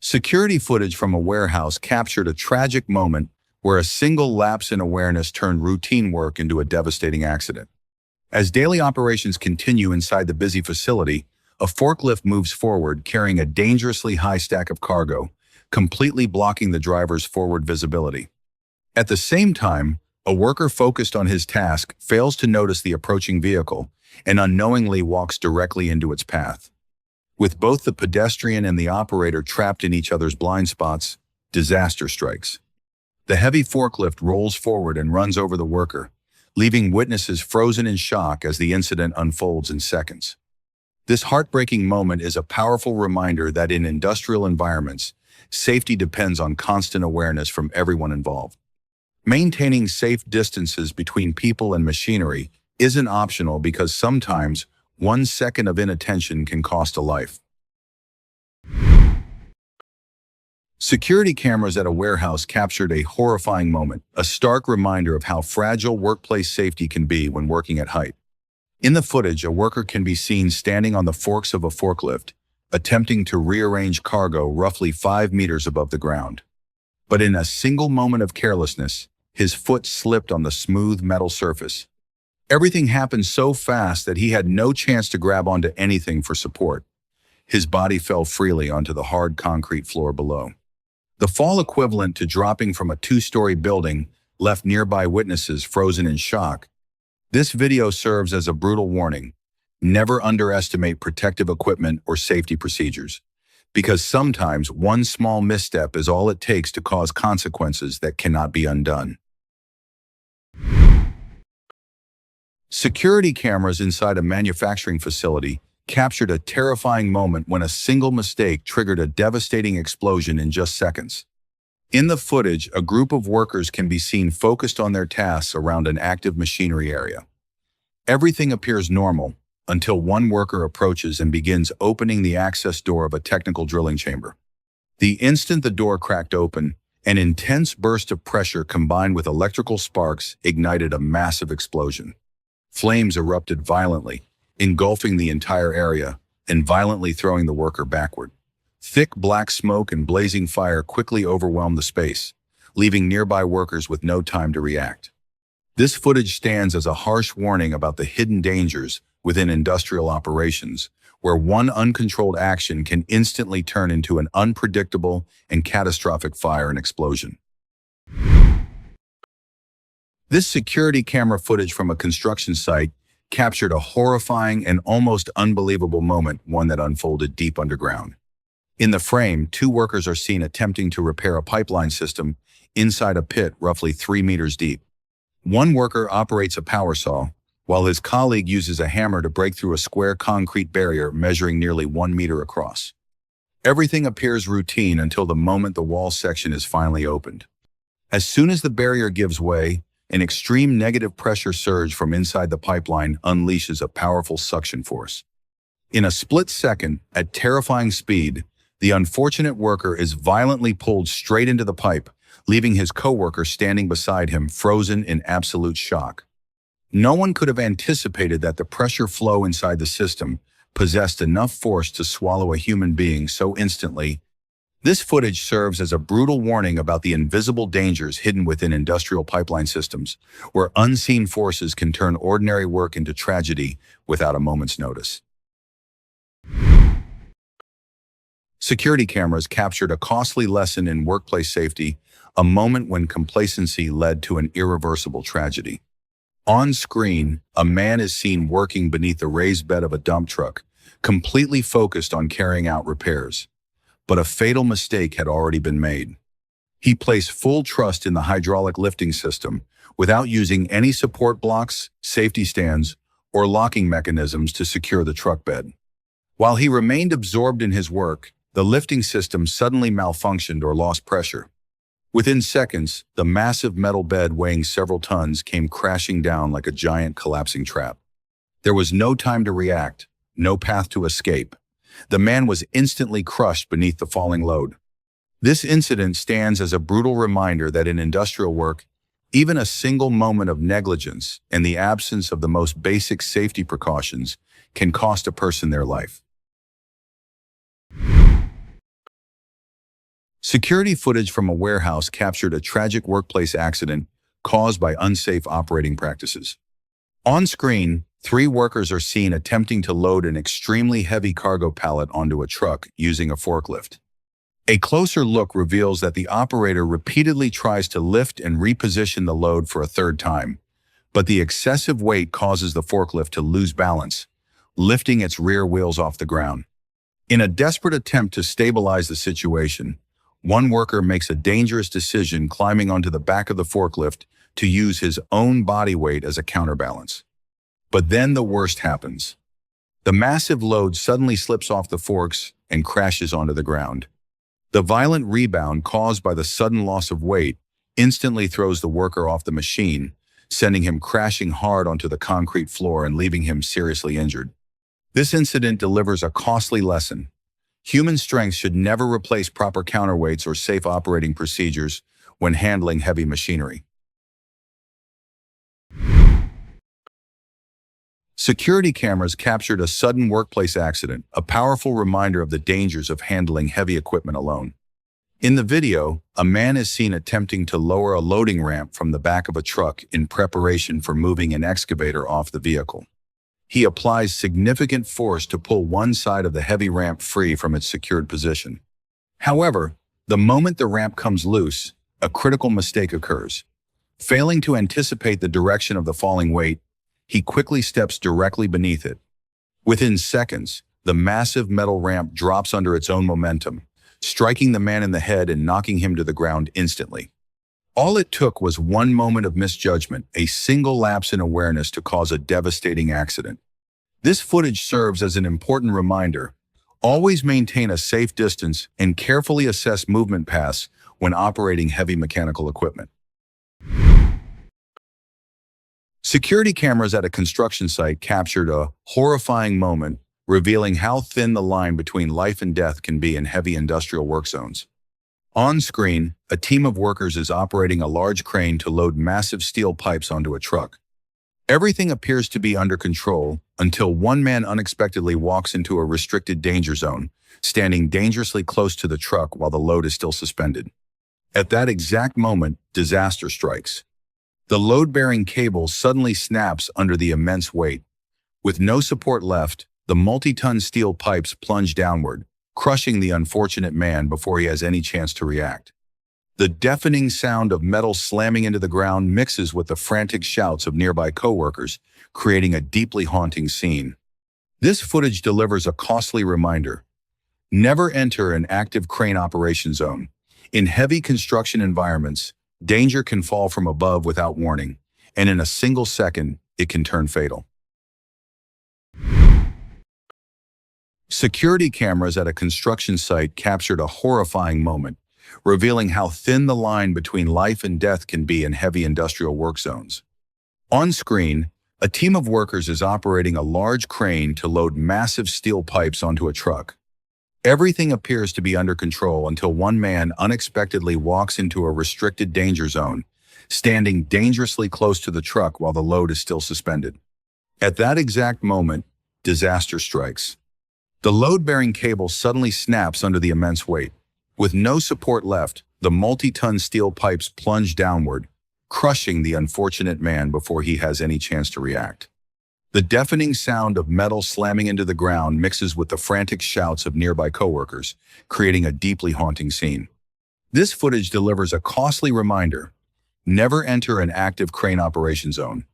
Security footage from a warehouse captured a tragic moment where a single lapse in awareness turned routine work into a devastating accident. As daily operations continue inside the busy facility, a forklift moves forward carrying a dangerously high stack of cargo, completely blocking the driver's forward visibility. At the same time, a worker focused on his task fails to notice the approaching vehicle and unknowingly walks directly into its path. With both the pedestrian and the operator trapped in each other's blind spots, disaster strikes. The heavy forklift rolls forward and runs over the worker, leaving witnesses frozen in shock as the incident unfolds in seconds. This heartbreaking moment is a powerful reminder that in industrial environments, safety depends on constant awareness from everyone involved. Maintaining safe distances between people and machinery isn't optional because sometimes 1 second of inattention can cost a life. Security cameras at a warehouse captured a horrifying moment, a stark reminder of how fragile workplace safety can be when working at height. In the footage, a worker can be seen standing on the forks of a forklift, attempting to rearrange cargo roughly 5 meters above the ground. But in a single moment of carelessness, his foot slipped on the smooth metal surface. Everything happened so fast that he had no chance to grab onto anything for support. His body fell freely onto the hard concrete floor below. The fall, equivalent to dropping from a 2-story building, left nearby witnesses frozen in shock. This video serves as a brutal warning. Never underestimate protective equipment or safety procedures, because sometimes one small misstep is all it takes to cause consequences that cannot be undone. Security cameras inside a manufacturing facility captured a terrifying moment when a single mistake triggered a devastating explosion in just seconds. In the footage, a group of workers can be seen focused on their tasks around an active machinery area. Everything appears normal until one worker approaches and begins opening the access door of a technical drilling chamber. The instant the door cracked open, an intense burst of pressure combined with electrical sparks ignited a massive explosion. Flames erupted violently, engulfing the entire area and violently throwing the worker backward. Thick black smoke and blazing fire quickly overwhelmed the space, leaving nearby workers with no time to react. This footage stands as a harsh warning about the hidden dangers within industrial operations, where one uncontrolled action can instantly turn into an unpredictable and catastrophic fire and explosion. This security camera footage from a construction site captured a horrifying and almost unbelievable moment, one that unfolded deep underground. In the frame, 2 workers are seen attempting to repair a pipeline system inside a pit roughly 3 meters deep. One worker operates a power saw, while his colleague uses a hammer to break through a square concrete barrier measuring nearly 1 meter across. Everything appears routine until the moment the wall section is finally opened. As soon as the barrier gives way, an extreme negative pressure surge from inside the pipeline unleashes a powerful suction force. In a split second, at terrifying speed, the unfortunate worker is violently pulled straight into the pipe, leaving his coworker standing beside him frozen in absolute shock. No one could have anticipated that the pressure flow inside the system possessed enough force to swallow a human being so instantly. This footage serves as a brutal warning about the invisible dangers hidden within industrial pipeline systems, where unseen forces can turn ordinary work into tragedy without a moment's notice. Security cameras captured a costly lesson in workplace safety, a moment when complacency led to an irreversible tragedy. On screen, a man is seen working beneath the raised bed of a dump truck, completely focused on carrying out repairs. But a fatal mistake had already been made. He placed full trust in the hydraulic lifting system without using any support blocks, safety stands, or locking mechanisms to secure the truck bed. While he remained absorbed in his work, the lifting system suddenly malfunctioned or lost pressure. Within seconds, the massive metal bed weighing several tons came crashing down like a giant collapsing trap. There was no time to react, no path to escape. The man was instantly crushed beneath the falling load. This incident stands as a brutal reminder that in industrial work, even a single moment of negligence and the absence of the most basic safety precautions can cost a person their life. Security footage from a warehouse captured a tragic workplace accident caused by unsafe operating practices. On screen, three workers are seen attempting to load an extremely heavy cargo pallet onto a truck using a forklift. A closer look reveals that the operator repeatedly tries to lift and reposition the load for a third time, but the excessive weight causes the forklift to lose balance, lifting its rear wheels off the ground. In a desperate attempt to stabilize the situation, one worker makes a dangerous decision climbing onto the back of the forklift to use his own body weight as a counterbalance. But then the worst happens. The massive load suddenly slips off the forks and crashes onto the ground. The violent rebound caused by the sudden loss of weight instantly throws the worker off the machine, sending him crashing hard onto the concrete floor and leaving him seriously injured. This incident delivers a costly lesson. Human strength should never replace proper counterweights or safe operating procedures when handling heavy machinery. Security cameras captured a sudden workplace accident, a powerful reminder of the dangers of handling heavy equipment alone. In the video, a man is seen attempting to lower a loading ramp from the back of a truck in preparation for moving an excavator off the vehicle. He applies significant force to pull one side of the heavy ramp free from its secured position. However, the moment the ramp comes loose, a critical mistake occurs. Failing to anticipate the direction of the falling weight, he quickly steps directly beneath it. Within seconds, the massive metal ramp drops under its own momentum, striking the man in the head and knocking him to the ground instantly. All it took was one moment of misjudgment, a single lapse in awareness to cause a devastating accident. This footage serves as an important reminder. Always maintain a safe distance and carefully assess movement paths when operating heavy mechanical equipment. Security cameras at a construction site captured a horrifying moment, revealing how thin the line between life and death can be in heavy industrial work zones. On screen, a team of workers is operating a large crane to load massive steel pipes onto a truck. Everything appears to be under control until one man unexpectedly walks into a restricted danger zone, standing dangerously close to the truck while the load is still suspended. At that exact moment, disaster strikes. The load-bearing cable suddenly snaps under the immense weight. With no support left, the multi-ton steel pipes plunge downward, crushing the unfortunate man before he has any chance to react. The deafening sound of metal slamming into the ground mixes with the frantic shouts of nearby coworkers, creating a deeply haunting scene. This footage delivers a costly reminder. Never enter an active crane operation zone. In heavy construction environments, danger can fall from above without warning, and in a single second, it can turn fatal. Security cameras at a construction site captured a horrifying moment, revealing how thin the line between life and death can be in heavy industrial work zones. On screen, a team of workers is operating a large crane to load massive steel pipes onto a truck. Everything appears to be under control until one man unexpectedly walks into a restricted danger zone, standing dangerously close to the truck while the load is still suspended. At that exact moment, disaster strikes. The load-bearing cable suddenly snaps under the immense weight. With no support left, the multi-ton steel pipes plunge downward, crushing the unfortunate man before he has any chance to react. The deafening sound of metal slamming into the ground mixes with the frantic shouts of nearby coworkers, creating a deeply haunting scene. This footage delivers a costly reminder. Never enter an active crane operation zone.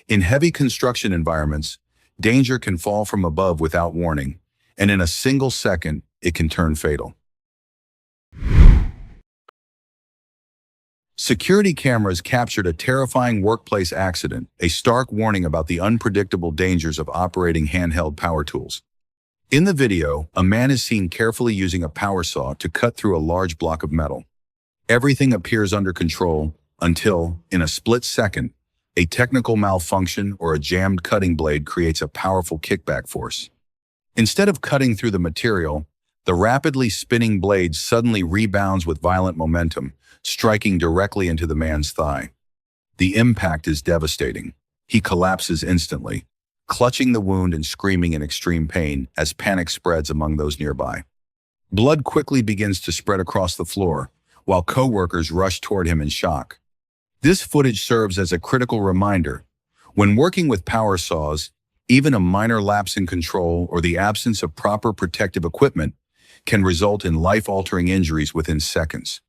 In heavy construction environments, danger can fall from above without warning, and in a single second, it can turn fatal. Security cameras captured a terrifying workplace accident, a stark warning about the unpredictable dangers of operating handheld power tools. In the video, a man is seen carefully using a power saw to cut through a large block of metal. Everything appears under control until, in a split second, a technical malfunction or a jammed cutting blade creates a powerful kickback force. Instead of cutting through the material, the rapidly spinning blade suddenly rebounds with violent momentum, striking directly into the man's thigh. The impact is devastating. He collapses instantly, clutching the wound and screaming in extreme pain as panic spreads among those nearby. Blood quickly begins to spread across the floor, while coworkers rush toward him in shock. This footage serves as a critical reminder. When working with power saws, even a minor lapse in control or the absence of proper protective equipment can result in life-altering injuries within seconds.